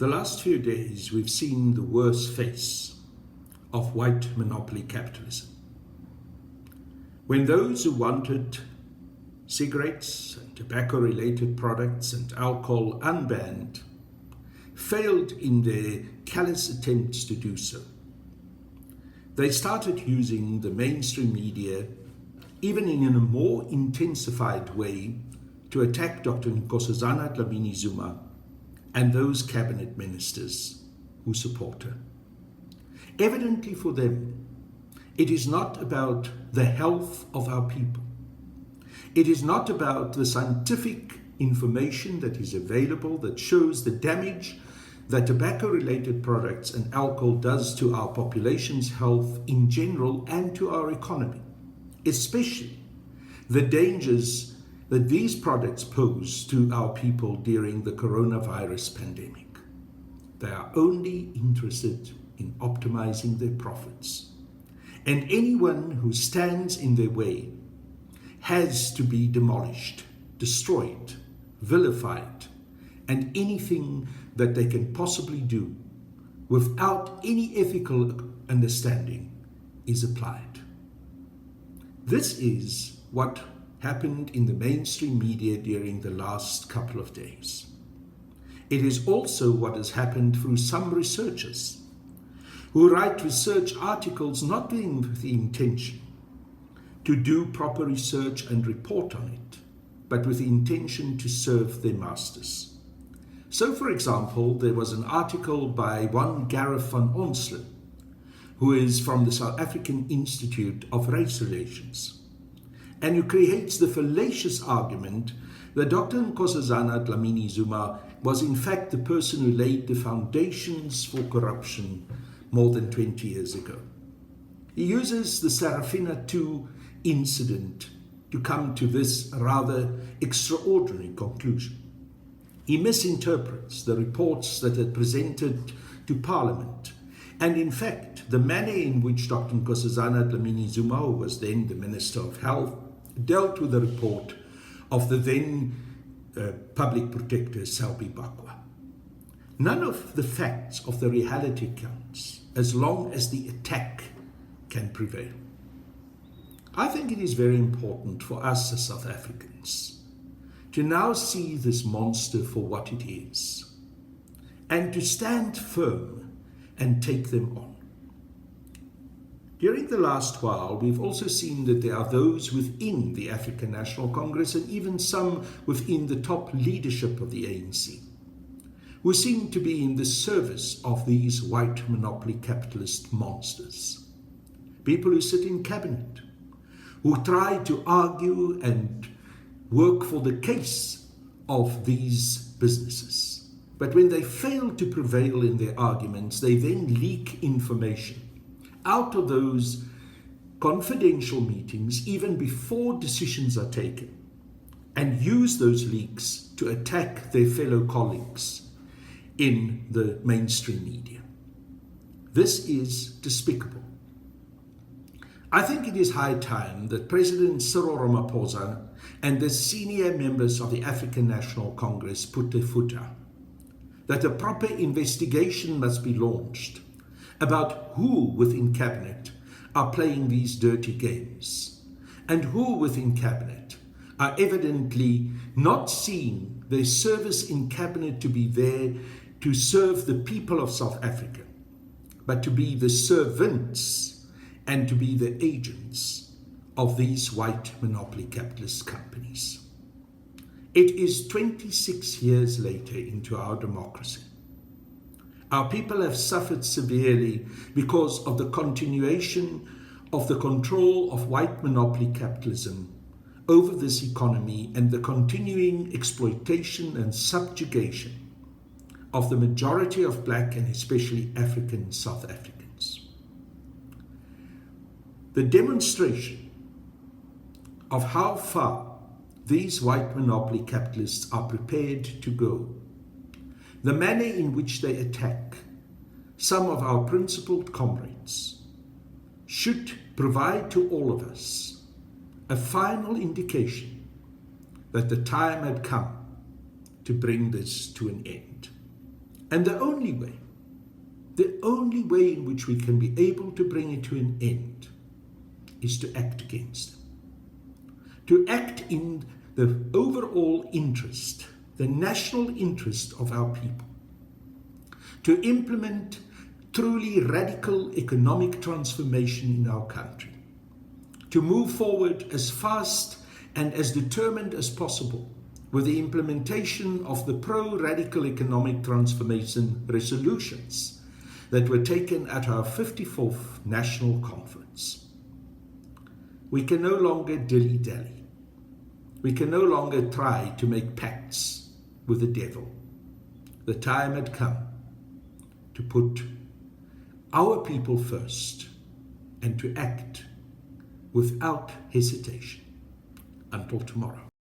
The last few days, we've seen the worst face of white monopoly capitalism. When those who wanted cigarettes and tobacco-related products and alcohol unbanned failed in their callous attempts to do so, they started using the mainstream media, even in a more intensified way, to attack Dr. Nkosazana Dlamini Zuma and those cabinet ministers who support her. Evidently for them, it is not about the health of our people. It is not about the scientific information that is available that shows the damage that tobacco-related products and alcohol does to our population's health in general and to our economy, especially the dangers that these products pose to our people during the coronavirus pandemic. They are only interested in optimizing their profits. And anyone who stands in their way has to be demolished, destroyed, vilified, and anything that they can possibly do without any ethical understanding is applied. This is what happened in the mainstream media during the last couple of days. It is also what has happened through some researchers who write research articles not with the intention to do proper research and report on it, but with the intention to serve their masters. So, for example, there was an article by one Gareth van Onselen, who is from the South African Institute of Race Relations, and who creates the fallacious argument that Dr. Nkosazana Dlamini Zuma was in fact the person who laid the foundations for corruption more than 20 years ago. He uses the Sarafina II incident to come to this rather extraordinary conclusion. He misinterprets the reports that are presented to Parliament, and in fact, the manner in which Dr. Nkosazana Dlamini Zuma, who was then the Minister of Health, dealt with the report of the then Public Protector Selby Bakwa. None of the facts of the reality counts as long as the attack can prevail. I think it is very important for us as South Africans to now see this monster for what it is and to stand firm and take them on. During the last while, we've also seen that there are those within the African National Congress and even some within the top leadership of the ANC who seem to be in the service of these white monopoly capitalist monsters. People who sit in cabinet, who try to argue and work for the case of these businesses. But when they fail to prevail in their arguments, they then leak information out of those confidential meetings even before decisions are taken, and use those leaks to attack their fellow colleagues in the mainstream media. This is despicable. I think it is high time that President Ramaphosa and the senior members of the African National Congress put their foot down, that a proper investigation must be launched about who within cabinet are playing these dirty games and who within cabinet are evidently not seeing their service in cabinet to be there to serve the people of South Africa, but to be the servants and to be the agents of these white monopoly capitalist companies. It is 26 years later into our democracy. Our people have suffered severely because of the continuation of the control of white monopoly capitalism over this economy and the continuing exploitation and subjugation of the majority of Black and especially African South Africans. The demonstration of how far these white monopoly capitalists are prepared to go, the manner in which they attack some of our principled comrades, should provide to all of us a final indication that the time had come to bring this to an end. And the only way in which we can be able to bring it to an end is to act against them. To act in the overall interest, the national interest of our people. To implement truly radical economic transformation in our country. To move forward as fast and as determined as possible with the implementation of the pro-radical economic transformation resolutions that were taken at our 54th National Conference. We can no longer dilly-dally. We can no longer try to make pacts with the devil. The time had come to put our people first and to act without hesitation. Until tomorrow.